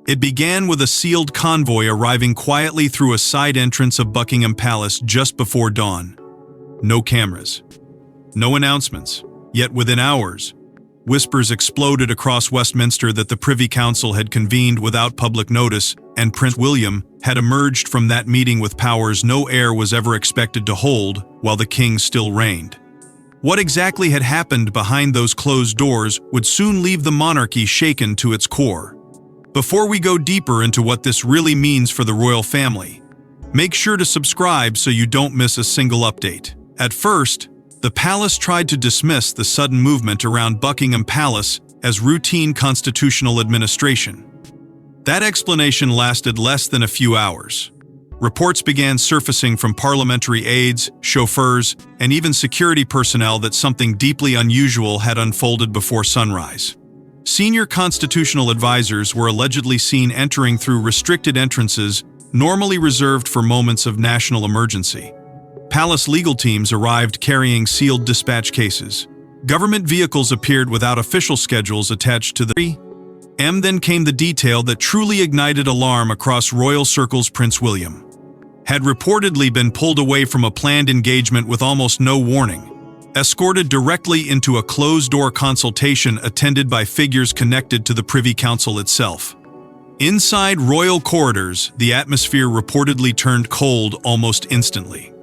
It began with a sealed convoy arriving quietly through a side entrance of Buckingham Palace just before dawn. No cameras. No announcements. Yet within hours, whispers exploded across Westminster that the Privy Council had convened without public notice, and Prince William had emerged from that meeting with powers no heir was ever expected to hold while the king still reigned. What exactly had happened behind those closed doors would soon leave the monarchy shaken to its core. Before we go deeper into what this really means for the royal family, make sure to subscribe so you don't miss a single update. At first, the palace tried to dismiss the sudden movement around Buckingham Palace as routine constitutional administration. That explanation lasted less than a few hours. Reports began surfacing from parliamentary aides, chauffeurs, and even security personnel that something deeply unusual had unfolded before sunrise. Senior constitutional advisors were allegedly seen entering through restricted entrances normally reserved for moments of national emergency. Palace legal teams arrived carrying sealed dispatch cases. Government vehicles appeared without official schedules attached to the Then came the detail that truly ignited alarm across royal circles. Prince William had reportedly been pulled away from a planned engagement with almost no warning, escorted directly into a closed-door consultation attended by figures connected to the Privy Council itself. Inside royal corridors, the atmosphere reportedly turned cold almost instantly.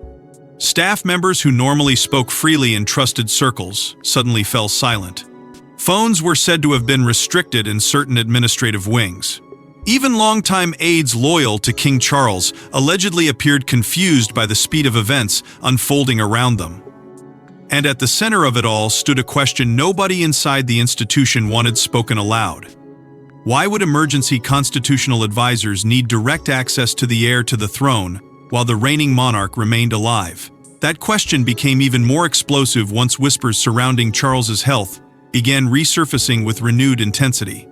Staff members who normally spoke freely in trusted circles suddenly fell silent. Phones were said to have been restricted in certain administrative wings. Even longtime aides loyal to King Charles allegedly appeared confused by the speed of events unfolding around them. And at the center of it all stood a question nobody inside the institution wanted spoken aloud. Why would emergency constitutional advisors need direct access to the heir to the throne while the reigning monarch remained alive? That question became even more explosive once whispers surrounding Charles's health began resurfacing with renewed intensity.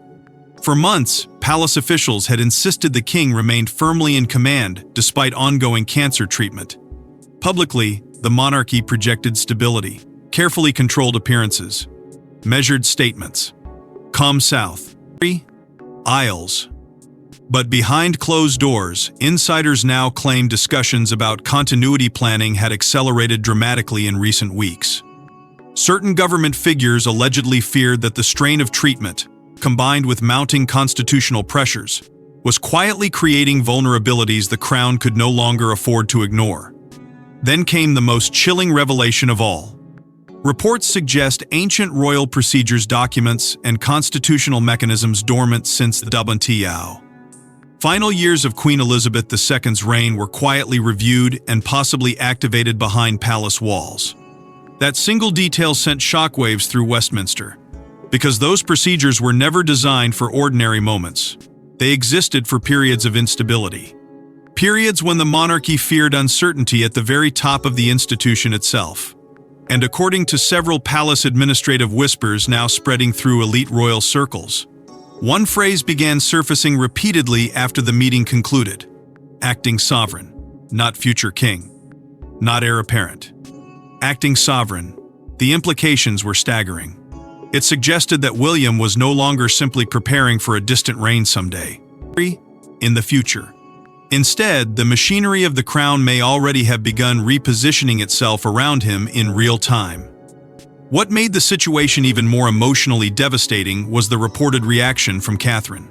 For months, palace officials had insisted the king remained firmly in command despite ongoing cancer treatment. Publicly, the monarchy projected stability, carefully controlled appearances, measured statements. Calm south. Aisles. But behind closed doors, insiders now claim discussions about continuity planning had accelerated dramatically in recent weeks. Certain government figures allegedly feared that the strain of treatment, combined with mounting constitutional pressures, was quietly creating vulnerabilities the crown could no longer afford to ignore. Then came the most chilling revelation of all. Reports suggest ancient royal procedures documents and constitutional mechanisms dormant since the WTO. Final years of Queen Elizabeth II's reign were quietly reviewed and possibly activated behind palace walls. That single detail sent shockwaves through Westminster, because those procedures were never designed for ordinary moments. They existed for periods of instability. Periods when the monarchy feared uncertainty at the very top of the institution itself. And according to several palace administrative whispers now spreading through elite royal circles, one phrase began surfacing repeatedly after the meeting concluded: acting sovereign, not future king, not heir apparent. Acting sovereign. The implications were staggering. It suggested that William was no longer simply preparing for a distant reign someday, in the future. Instead, the machinery of the crown may already have begun repositioning itself around him in real time. What made the situation even more emotionally devastating was the reported reaction from Catherine.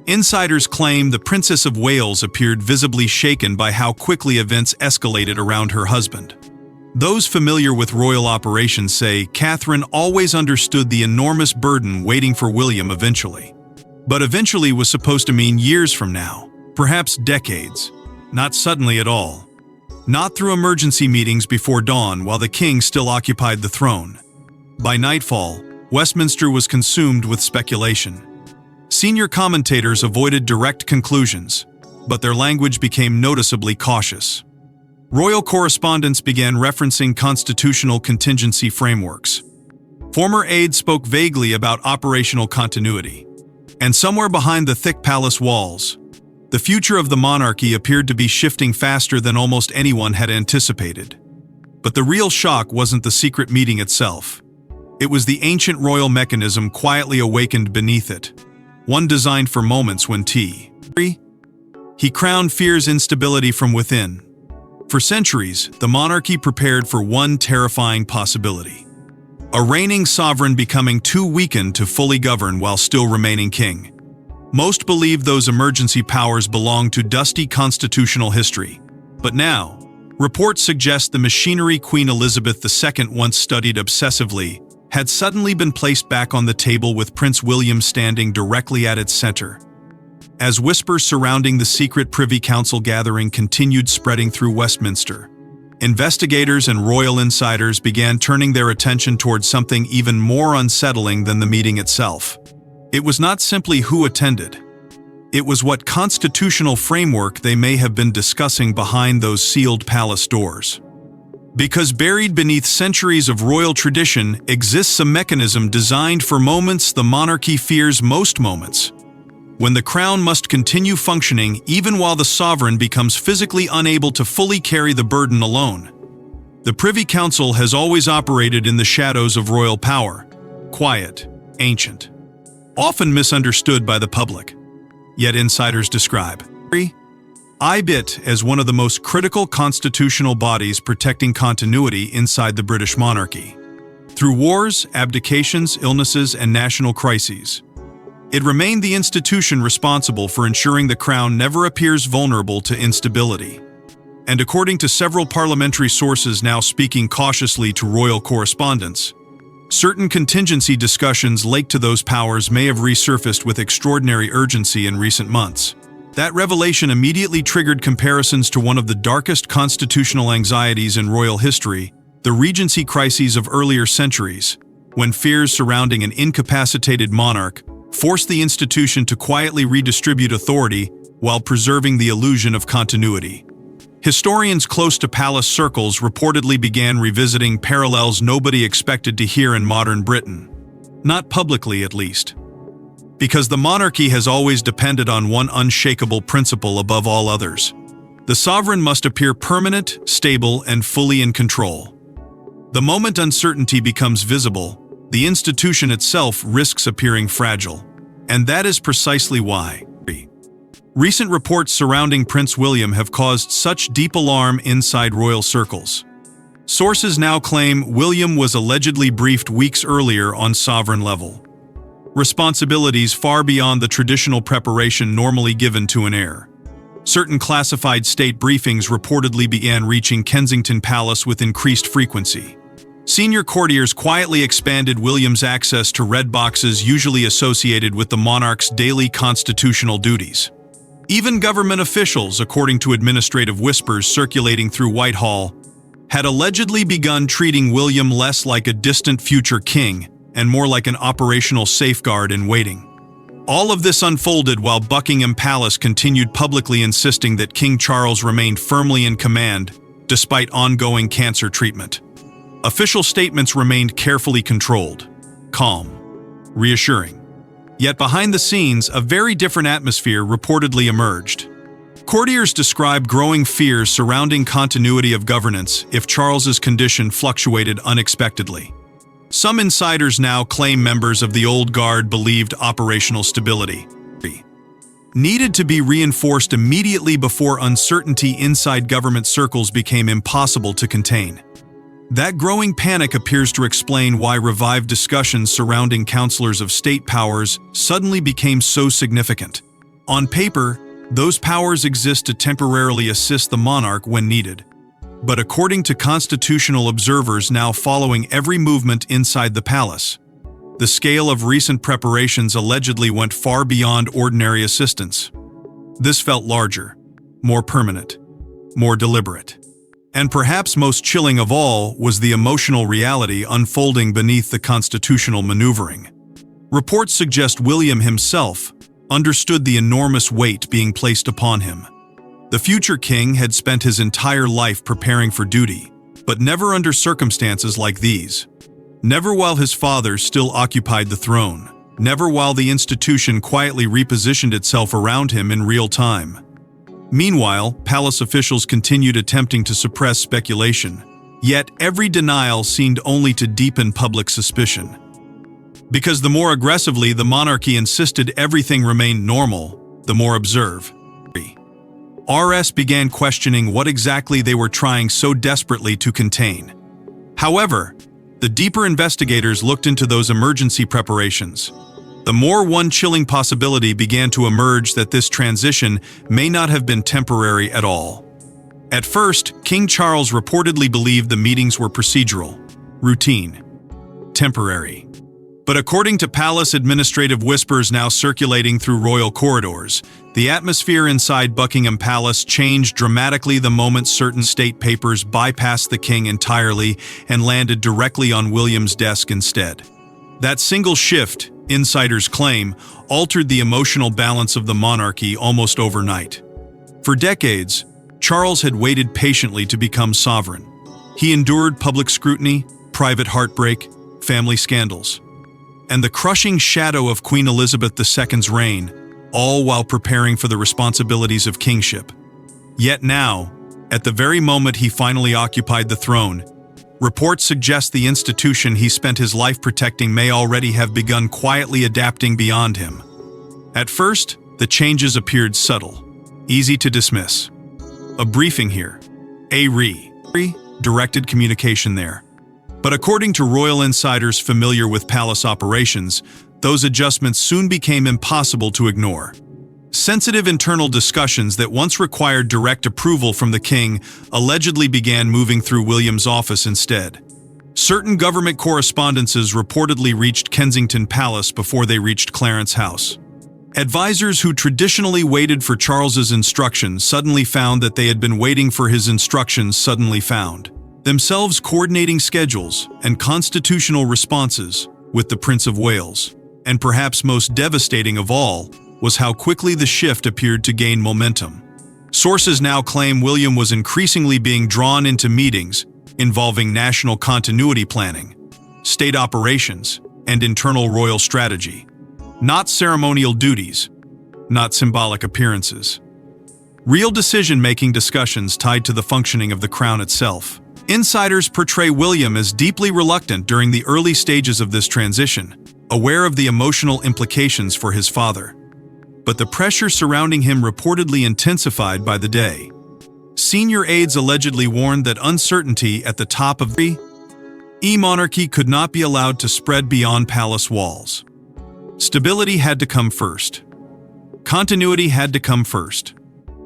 Insiders claim the Princess of Wales appeared visibly shaken by how quickly events escalated around her husband. Those familiar with royal operations say Catherine always understood the enormous burden waiting for William eventually. But eventually was supposed to mean years from now. Perhaps decades, not suddenly at all. Not through emergency meetings before dawn while the king still occupied the throne. By nightfall, Westminster was consumed with speculation. Senior commentators avoided direct conclusions, but their language became noticeably cautious. Royal correspondents began referencing constitutional contingency frameworks. Former aides spoke vaguely about operational continuity. And somewhere behind the thick palace walls, the future of the monarchy appeared to be shifting faster than almost anyone had anticipated. But the real shock wasn't the secret meeting itself. It was the ancient royal mechanism quietly awakened beneath it. one designed for moments when he crowned fear's instability from within. For centuries, the monarchy prepared for one terrifying possibility: a reigning sovereign becoming too weakened to fully govern while still remaining king. Most believed those emergency powers belonged to dusty constitutional history. But now, reports suggest the machinery Queen Elizabeth II once studied obsessively had suddenly been placed back on the table, with Prince William standing directly at its center. As whispers surrounding the secret Privy Council gathering continued spreading through Westminster, investigators and royal insiders began turning their attention towards something even more unsettling than the meeting itself. It was not simply who attended. It was what constitutional framework they may have been discussing behind those sealed palace doors. Because buried beneath centuries of royal tradition exists a mechanism designed for moments the monarchy fears most: moments when the crown must continue functioning even while the sovereign becomes physically unable to fully carry the burden alone. The Privy Council has always operated in the shadows of royal power, quiet, ancient, often misunderstood by the public. Yet insiders describe it as one of the most critical constitutional bodies protecting continuity inside the British monarchy. Through wars, abdications, illnesses, and national crises, it remained the institution responsible for ensuring the crown never appears vulnerable to instability. And according to several parliamentary sources now speaking cautiously to royal correspondents, certain contingency discussions linked to those powers may have resurfaced with extraordinary urgency in recent months. That revelation immediately triggered comparisons to one of the darkest constitutional anxieties in royal history, the regency crises of earlier centuries, when fears surrounding an incapacitated monarch forced the institution to quietly redistribute authority while preserving the illusion of continuity. Historians close to palace circles reportedly began revisiting parallels nobody expected to hear in modern Britain. Not publicly, at least. Because the monarchy has always depended on one unshakable principle above all others: the sovereign must appear permanent, stable, and fully in control. The moment uncertainty becomes visible, the institution itself risks appearing fragile. And that is precisely why recent reports surrounding Prince William have caused such deep alarm inside royal circles. Sources now claim William was allegedly briefed weeks earlier on sovereign level responsibilities far beyond the traditional preparation normally given to an heir. Certain classified state briefings reportedly began reaching Kensington Palace with increased frequency. Senior courtiers quietly expanded William's access to red boxes usually associated with the monarch's daily constitutional duties. Even government officials, according to administrative whispers circulating through Whitehall, had allegedly begun treating William less like a distant future king and more like an operational safeguard in waiting. All of this unfolded while Buckingham Palace continued publicly insisting that King Charles remained firmly in command despite ongoing cancer treatment. Official statements remained carefully controlled, calm, reassuring. Yet behind the scenes, a very different atmosphere reportedly emerged. Courtiers describe growing fears surrounding continuity of governance if Charles's condition fluctuated unexpectedly. Some insiders now claim members of the old guard believed operational stability needed to be reinforced immediately before uncertainty inside government circles became impossible to contain. That growing panic appears to explain why revived discussions surrounding councillors of state powers suddenly became so significant. On paper, those powers exist to temporarily assist the monarch when needed. But according to constitutional observers now following every movement inside the palace, the scale of recent preparations allegedly went far beyond ordinary assistance. This felt larger, more permanent, more deliberate. And perhaps most chilling of all was the emotional reality unfolding beneath the constitutional maneuvering. Reports suggest William himself understood the enormous weight being placed upon him. The future king had spent his entire life preparing for duty, but never under circumstances like these. Never while his father still occupied the throne. Never while the institution quietly repositioned itself around him in real time. Meanwhile, palace officials continued attempting to suppress speculation. Yet every denial seemed only to deepen public suspicion. Because the more aggressively the monarchy insisted everything remained normal, the more observe. RS began questioning what exactly they were trying so desperately to contain. However, the deeper investigators looked into those emergency preparations. The more one chilling possibility began to emerge that this transition may not have been temporary at all. At first, King Charles reportedly believed the meetings were procedural, routine, temporary. But according to palace administrative whispers now circulating through royal corridors, the atmosphere inside Buckingham Palace changed dramatically the moment certain state papers bypassed the king entirely and landed directly on William's desk instead. That single shift, insiders claim, altered the emotional balance of the monarchy almost overnight. For decades, Charles had waited patiently to become sovereign. He endured public scrutiny, private heartbreak, family scandals, and the crushing shadow of Queen Elizabeth II's reign, all while preparing for the responsibilities of kingship. Yet now, at the very moment he finally occupied the throne, reports suggest the institution he spent his life protecting may already have begun quietly adapting beyond him. At first, the changes appeared subtle, easy to dismiss. A briefing here, directed communication there. But according to royal insiders familiar with palace operations, those adjustments soon became impossible to ignore. Sensitive internal discussions that once required direct approval from the king allegedly began moving through William's office instead. Certain government correspondences reportedly reached Kensington Palace before they reached Clarence House. Advisors who traditionally waited for Charles's instructions suddenly found that they had been waiting for his instructions suddenly found themselves coordinating schedules and constitutional responses with the Prince of Wales. And perhaps most devastating of all was how quickly the shift appeared to gain momentum. Sources now claim William was increasingly being drawn into meetings involving national continuity planning, state operations, and internal royal strategy. Not ceremonial duties, not symbolic appearances. Real decision-making discussions tied to the functioning of the crown itself. Insiders portray William as deeply reluctant during the early stages of this transition, aware of the emotional implications for his father. But the pressure surrounding him reportedly intensified by the day. Senior aides allegedly warned that uncertainty at the top of the monarchy could not be allowed to spread beyond palace walls. Stability had to come first. Continuity had to come first.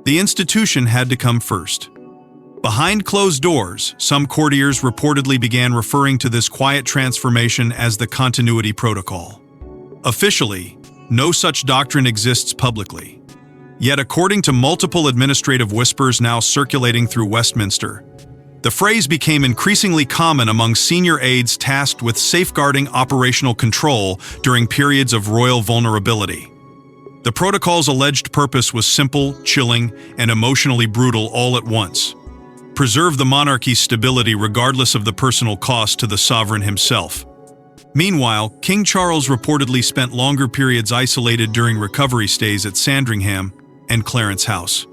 The institution had to come first. Behind closed doors, some courtiers reportedly began referring to this quiet transformation as the continuity protocol. Officially, no such doctrine exists publicly. Yet according to multiple administrative whispers now circulating through Westminster, the phrase became increasingly common among senior aides tasked with safeguarding operational control during periods of royal vulnerability. The protocol's alleged purpose was simple, chilling, and emotionally brutal all at once. Preserve the monarchy's stability regardless of the personal cost to the sovereign himself. Meanwhile, King Charles reportedly spent longer periods isolated during recovery stays at Sandringham and Clarence House.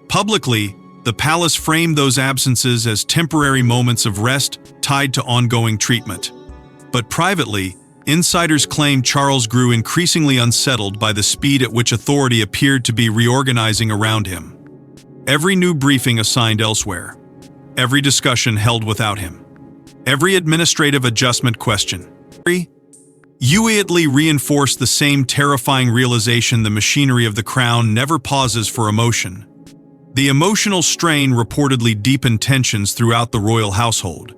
Publicly, the palace framed those absences as temporary moments of rest tied to ongoing treatment. But privately, insiders claim Charles grew increasingly unsettled by the speed at which authority appeared to be reorganizing around him. Every new briefing assigned elsewhere. Every discussion held without him. Every administrative adjustment questioned. Immediately reinforced the same terrifying realization: the machinery of the crown never pauses for emotion. The emotional strain reportedly deepened tensions throughout the royal household.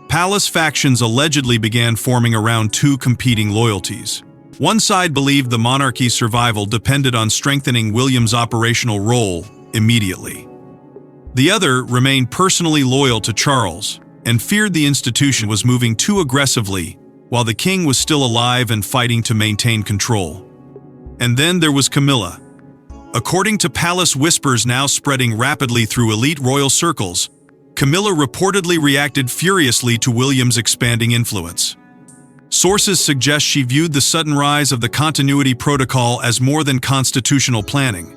Palace factions allegedly began forming around two competing loyalties. One side believed the monarchy's survival depended on strengthening William's operational role immediately. The other remained personally loyal to Charles and feared the institution was moving too aggressively while the king was still alive and fighting to maintain control. And then there was Camilla. According to palace whispers now spreading rapidly through elite royal circles, Camilla reportedly reacted furiously to William's expanding influence. Sources suggest she viewed the sudden rise of the continuity protocol as more than constitutional planning.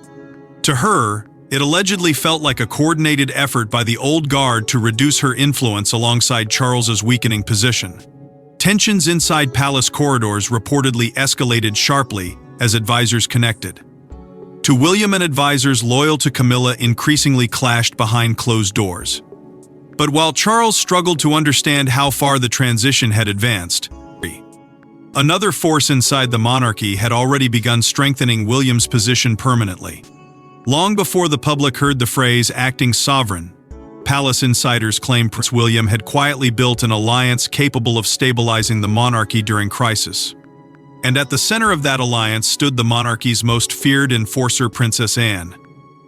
To her, it allegedly felt like a coordinated effort by the old guard to reduce her influence alongside Charles's weakening position. Tensions inside palace corridors reportedly escalated sharply as advisors connected. To William and advisors loyal to Camilla increasingly clashed behind closed doors. But while Charles struggled to understand how far the transition had advanced, another force inside the monarchy had already begun strengthening William's position permanently. Long before the public heard the phrase "acting sovereign," palace insiders claimed Prince William had quietly built an alliance capable of stabilizing the monarchy during crisis. And at the center of that alliance stood the monarchy's most feared enforcer, Princess Anne.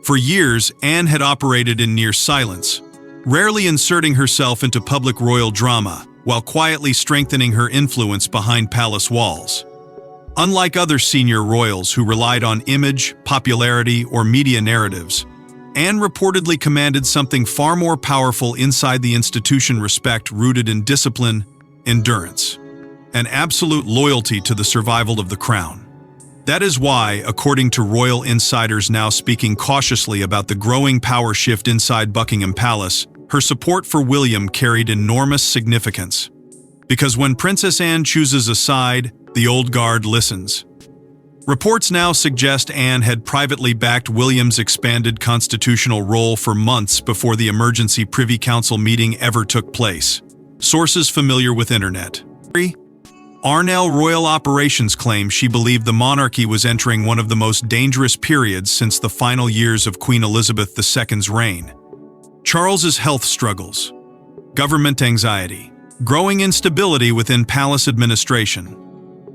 For years, Anne had operated in near silence, rarely inserting herself into public royal drama, while quietly strengthening her influence behind palace walls. Unlike other senior royals who relied on image, popularity, or media narratives, Anne reportedly commanded something far more powerful inside the institution: respect rooted in discipline, endurance, and absolute loyalty to the survival of the crown. That is why, according to royal insiders now speaking cautiously about the growing power shift inside Buckingham Palace, her support for William carried enormous significance. Because when Princess Anne chooses a side, the old guard listens. Reports now suggest Anne had privately backed William's expanded constitutional role for months before the emergency Privy Council meeting ever took place. Sources familiar with internet. Arnell Royal Operations claim she believed the monarchy was entering one of the most dangerous periods since the final years of Queen Elizabeth II's reign. Charles's health struggles, government anxiety, growing instability within palace administration,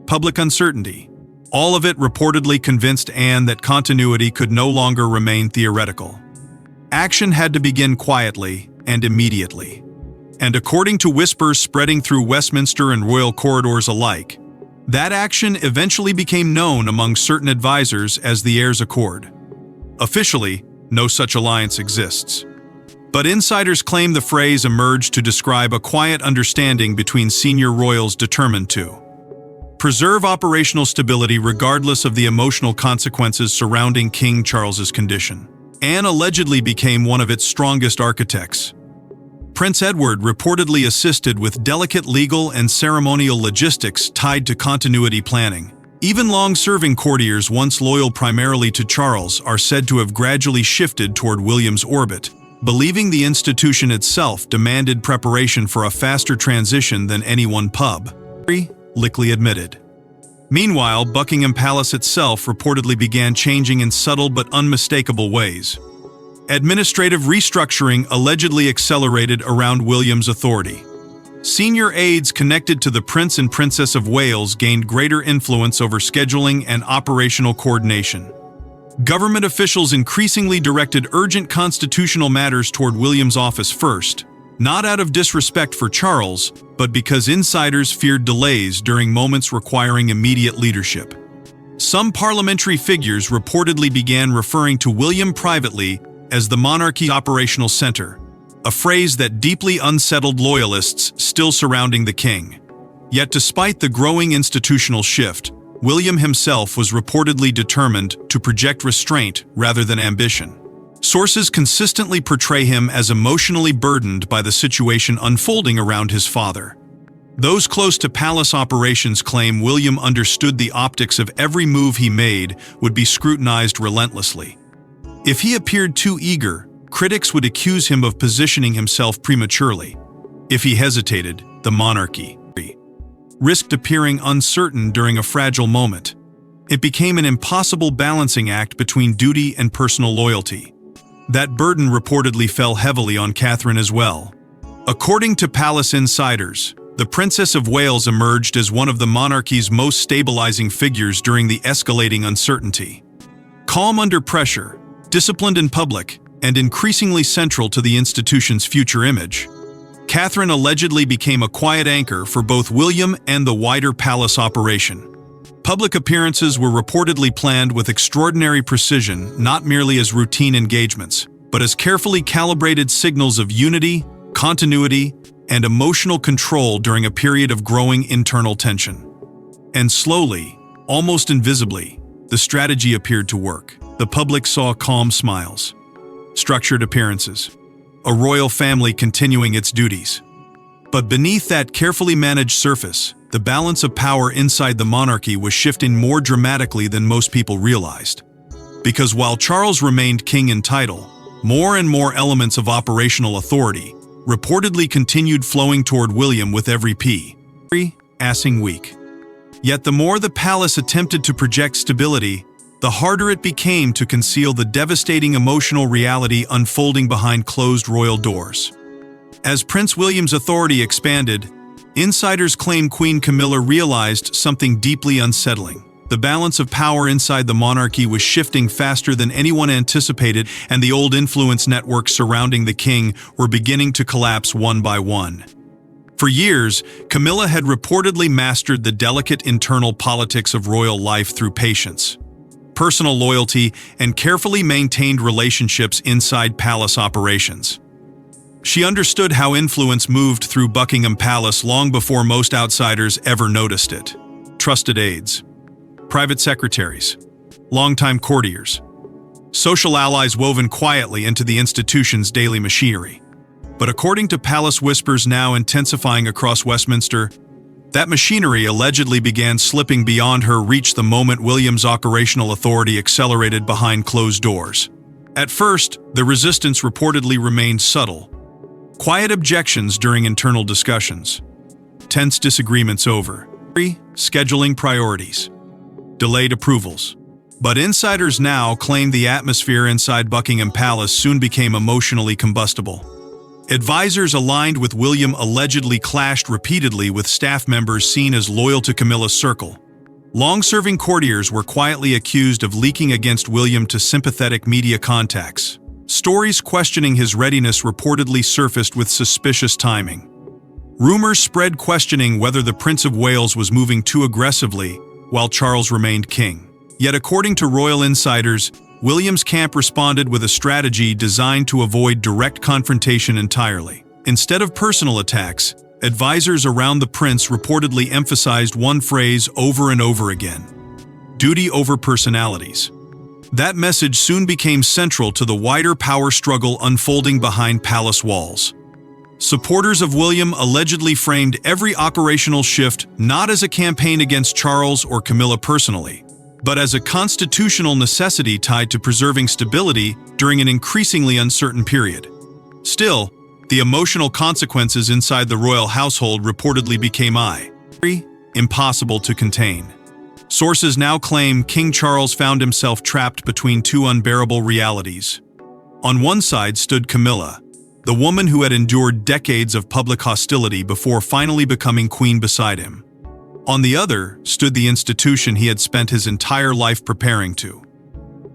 public uncertainty, all of it reportedly convinced Anne that continuity could no longer remain theoretical. Action had to begin quietly and immediately. And according to whispers spreading through Westminster and royal corridors alike, that action eventually became known among certain advisors as the Heirs Accord. Officially, no such alliance exists. But insiders claim the phrase emerged to describe a quiet understanding between senior royals determined to preserve operational stability regardless of the emotional consequences surrounding King Charles's condition. Anne allegedly became one of its strongest architects. Prince Edward reportedly assisted with delicate legal and ceremonial logistics tied to continuity planning. Even long-serving courtiers once loyal primarily to Charles are said to have gradually shifted toward William's orbit, believing the institution itself demanded preparation for a faster transition than any one pub. Lickly admitted. Meanwhile, Buckingham Palace itself reportedly began changing in subtle but unmistakable ways. Administrative restructuring allegedly accelerated around William's authority. Senior aides connected to the Prince and Princess of Wales gained greater influence over scheduling and operational coordination. Government officials increasingly directed urgent constitutional matters toward William's office first, not out of disrespect for Charles, but because insiders feared delays during moments requiring immediate leadership. Some parliamentary figures reportedly began referring to William privately as the monarchy's operational center, a phrase that deeply unsettled loyalists still surrounding the king. Yet despite the growing institutional shift, William himself was reportedly determined to project restraint rather than ambition. Sources consistently portray him as emotionally burdened by the situation unfolding around his father. Those close to palace operations claim William understood the optics of every move he made would be scrutinized relentlessly. If he appeared too eager, critics would accuse him of positioning himself prematurely. If he hesitated, the monarchy risked appearing uncertain during a fragile moment. It became an impossible balancing act between duty and personal loyalty. That burden reportedly fell heavily on Catherine as well. According to palace insiders, the Princess of Wales emerged as one of the monarchy's most stabilizing figures during the escalating uncertainty. Calm under pressure, disciplined in public, and increasingly central to the institution's future image, Catherine allegedly became a quiet anchor for both William and the wider palace operation. Public appearances were reportedly planned with extraordinary precision, not merely as routine engagements, but as carefully calibrated signals of unity, continuity, and emotional control during a period of growing internal tension. And slowly, almost invisibly, the strategy appeared to work. The public saw calm smiles, structured appearances, a royal family continuing its duties. But beneath that carefully managed surface, the balance of power inside the monarchy was shifting more dramatically than most people realized. Because while Charles remained king in title, more and more elements of operational authority reportedly continued flowing toward William with every passing week. Yet the more the palace attempted to project stability, the harder it became to conceal the devastating emotional reality unfolding behind closed royal doors. As Prince William's authority expanded, insiders claim Queen Camilla realized something deeply unsettling. The balance of power inside the monarchy was shifting faster than anyone anticipated, and the old influence networks surrounding the king were beginning to collapse one by one. For years, Camilla had reportedly mastered the delicate internal politics of royal life through patience, personal loyalty, and carefully maintained relationships inside palace operations. She understood how influence moved through Buckingham Palace long before most outsiders ever noticed it. Trusted aides, private secretaries, longtime courtiers, social allies woven quietly into the institution's daily machinery. But according to palace whispers now intensifying across Westminster, that machinery allegedly began slipping beyond her reach the moment William's operational authority accelerated behind closed doors. At first, the resistance reportedly remained subtle. Quiet objections during internal discussions, tense disagreements over scheduling priorities, delayed approvals. But insiders now claim the atmosphere inside Buckingham Palace soon became emotionally combustible. Advisors aligned with William allegedly clashed repeatedly with staff members seen as loyal to Camilla's circle. Long-serving courtiers were quietly accused of leaking against William to sympathetic media contacts. Stories questioning his readiness reportedly surfaced with suspicious timing. Rumors spread questioning whether the Prince of Wales was moving too aggressively while Charles remained king. Yet according to royal insiders, William's camp responded with a strategy designed to avoid direct confrontation entirely. Instead of personal attacks, advisors around the prince reportedly emphasized one phrase over and over again: duty over personalities. That message soon became central to the wider power struggle unfolding behind palace walls. Supporters of William allegedly framed every operational shift not as a campaign against Charles or Camilla personally, but as a constitutional necessity tied to preserving stability during an increasingly uncertain period. Still, the emotional consequences inside the royal household reportedly became impossible to contain. Sources now claim King Charles found himself trapped between two unbearable realities. On one side stood Camilla, the woman who had endured decades of public hostility before finally becoming queen beside him. On the other stood the institution he had spent his entire life preparing to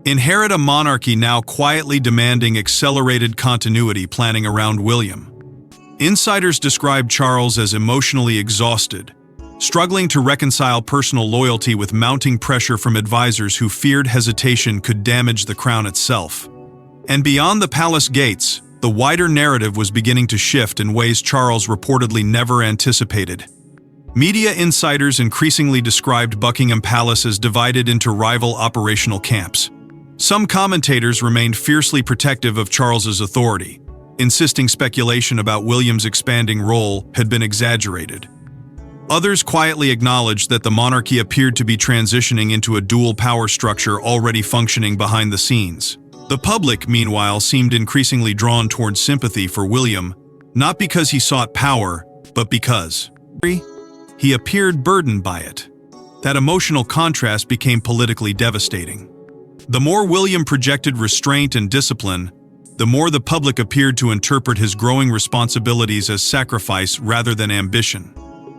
inherit, a monarchy now quietly demanding accelerated continuity planning around William. Insiders described Charles as emotionally exhausted, struggling to reconcile personal loyalty with mounting pressure from advisors who feared hesitation could damage the crown itself. And beyond the palace gates, the wider narrative was beginning to shift in ways Charles reportedly never anticipated. Media insiders increasingly described Buckingham Palace as divided into rival operational camps. Some commentators remained fiercely protective of Charles's authority, insisting speculation about William's expanding role had been exaggerated. Others quietly acknowledged that the monarchy appeared to be transitioning into a dual power structure already functioning behind the scenes. The public, meanwhile, seemed increasingly drawn towards sympathy for William, not because he sought power, but because he appeared burdened by it. That emotional contrast became politically devastating. The more William projected restraint and discipline, the more the public appeared to interpret his growing responsibilities as sacrifice rather than ambition.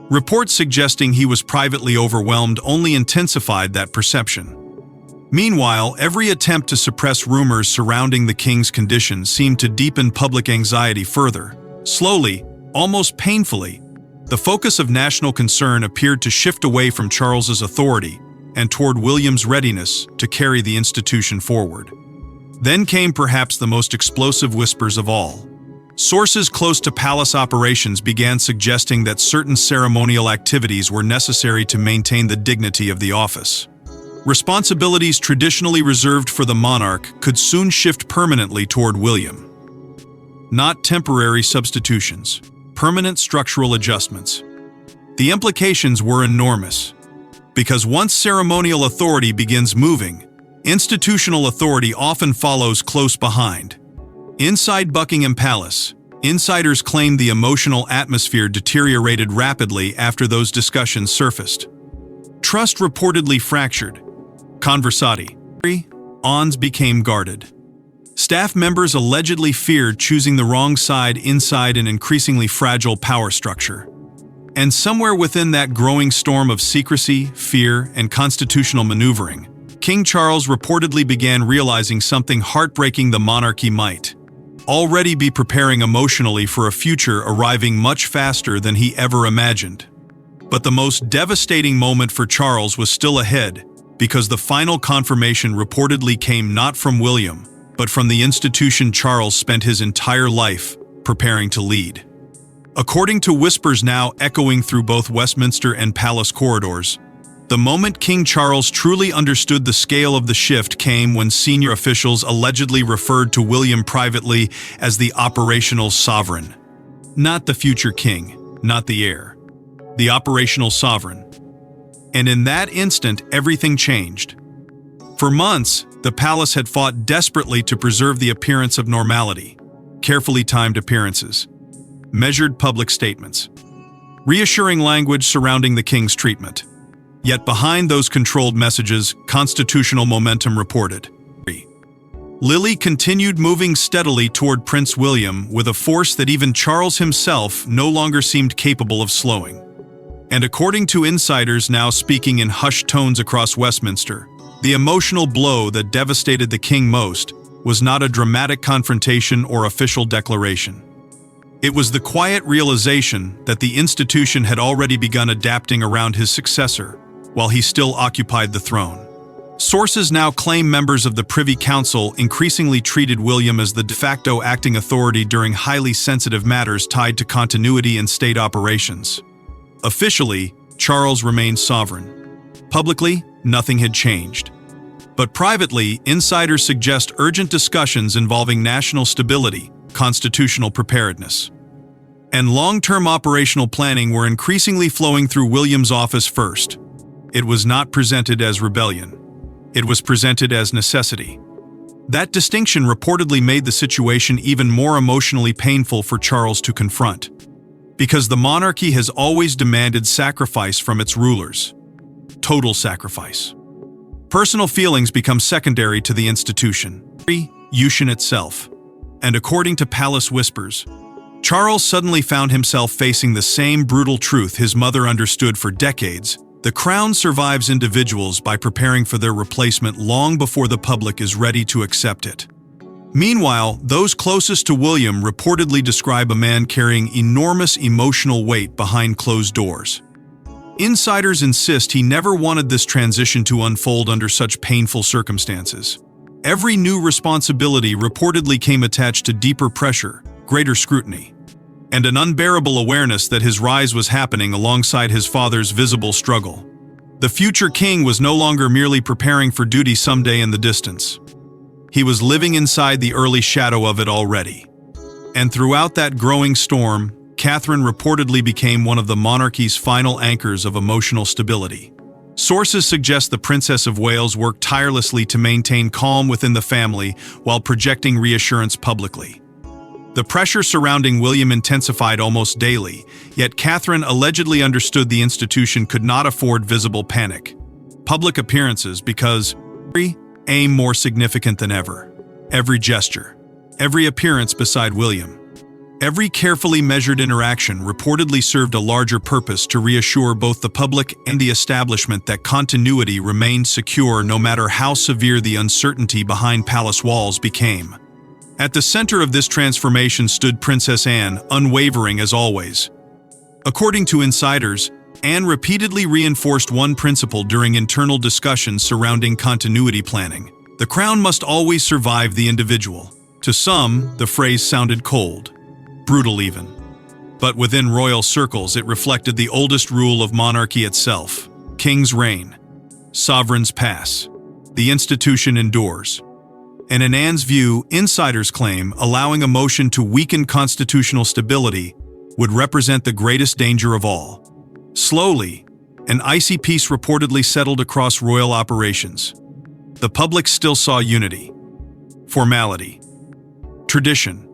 Reports suggesting he was privately overwhelmed only intensified that perception. Meanwhile, every attempt to suppress rumors surrounding the king's condition seemed to deepen public anxiety further. Slowly, almost painfully, the focus of national concern appeared to shift away from Charles's authority and toward William's readiness to carry the institution forward. Then came perhaps the most explosive whispers of all. Sources close to palace operations began suggesting that certain ceremonial activities were necessary to maintain the dignity of the office. Responsibilities traditionally reserved for the monarch could soon shift permanently toward William. Not temporary substitutions, permanent structural adjustments. The implications were enormous, because once ceremonial authority begins moving, institutional authority often follows close behind. Inside Buckingham Palace, insiders claimed the emotional atmosphere deteriorated rapidly after those discussions surfaced. Trust reportedly fractured. Conversations became guarded. Staff members allegedly feared choosing the wrong side inside an increasingly fragile power structure. And somewhere within that growing storm of secrecy, fear, and constitutional maneuvering, King Charles reportedly began realizing something heartbreaking: the monarchy might already be preparing emotionally for a future arriving much faster than he ever imagined. But the most devastating moment for Charles was still ahead, because the final confirmation reportedly came not from William, but from the institution Charles spent his entire life preparing to lead. According to whispers now echoing through both Westminster and palace corridors, the moment King Charles truly understood the scale of the shift came when senior officials allegedly referred to William privately as the operational sovereign. Not the future king, not the heir. The operational sovereign. And in that instant, everything changed. For months, the palace had fought desperately to preserve the appearance of normality. Carefully timed appearances, measured public statements, reassuring language surrounding the king's treatment. Yet behind those controlled messages, constitutional momentum reported. Lily continued moving steadily toward Prince William with a force that even Charles himself no longer seemed capable of slowing. And according to insiders now speaking in hushed tones across Westminster, the emotional blow that devastated the king most was not a dramatic confrontation or official declaration. It was the quiet realization that the institution had already begun adapting around his successor, while he still occupied the throne. Sources now claim members of the Privy Council increasingly treated William as the de facto acting authority during highly sensitive matters tied to continuity and state operations. Officially, Charles remained sovereign. Publicly, nothing had changed. But privately, insiders suggest urgent discussions involving national stability, constitutional preparedness, and long-term operational planning were increasingly flowing through William's office first. It was not presented as rebellion. It was presented as necessity. That distinction reportedly made the situation even more emotionally painful for Charles to confront, because the monarchy has always demanded sacrifice from its rulers. Total sacrifice. Personal feelings become secondary to the institution, itself. And according to palace whispers, Charles suddenly found himself facing the same brutal truth his mother understood for decades: the crown survives individuals by preparing for their replacement long before the public is ready to accept it. Meanwhile, those closest to William reportedly describe a man carrying enormous emotional weight behind closed doors. Insiders insist he never wanted this transition to unfold under such painful circumstances. Every new responsibility reportedly came attached to deeper pressure, greater scrutiny, and an unbearable awareness that his rise was happening alongside his father's visible struggle. The future king was no longer merely preparing for duty someday in the distance. He was living inside the early shadow of it already. And throughout that growing storm, Catherine reportedly became one of the monarchy's final anchors of emotional stability. Sources suggest the Princess of Wales worked tirelessly to maintain calm within the family while projecting reassurance publicly. The pressure surrounding William intensified almost daily, yet Catherine allegedly understood the institution could not afford visible panic. Public appearances because aim more significant than ever. Every gesture, every appearance beside William, every carefully measured interaction reportedly served a larger purpose: to reassure both the public and the establishment that continuity remained secure no matter how severe the uncertainty behind palace walls became. At the center of this transformation stood Princess Anne, unwavering as always. According to insiders, Anne repeatedly reinforced one principle during internal discussions surrounding continuity planning: the crown must always survive the individual. To some, the phrase sounded cold, brutal even. But within royal circles, it reflected the oldest rule of monarchy itself: kings reign, sovereigns pass, the institution endures. And in Anne's view, insiders claim allowing emotion to weaken constitutional stability would represent the greatest danger of all. Slowly, an icy peace reportedly settled across royal operations. The public still saw unity, formality, tradition.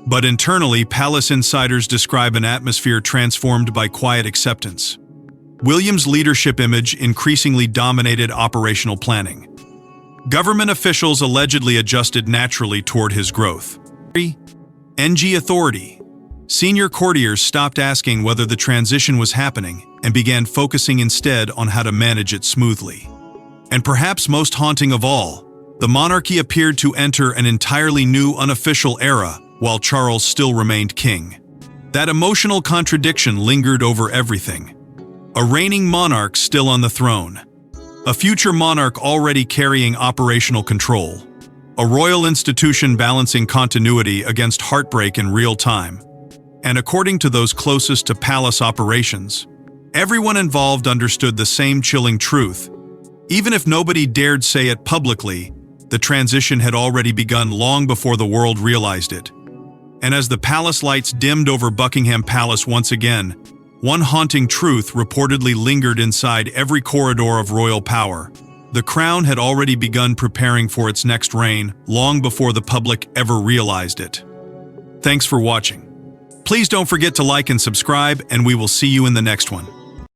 But internally, palace insiders describe an atmosphere transformed by quiet acceptance. William's leadership image increasingly dominated operational planning. Government officials allegedly adjusted naturally toward his growth. NG authority. Senior courtiers stopped asking whether the transition was happening and began focusing instead on how to manage it smoothly. And perhaps most haunting of all, the monarchy appeared to enter an entirely new unofficial era while Charles still remained king. That emotional contradiction lingered over everything. A reigning monarch still on the throne. A future monarch already carrying operational control. A royal institution balancing continuity against heartbreak in real time. And according to those closest to palace operations, everyone involved understood the same chilling truth. Even if nobody dared say it publicly, the transition had already begun long before the world realized it. And as the palace lights dimmed over Buckingham Palace once again, one haunting truth reportedly lingered inside every corridor of royal power. The crown had already begun preparing for its next reign long before the public ever realized it. Thanks for watching. Please don't forget to like and subscribe, and we will see you in the next one.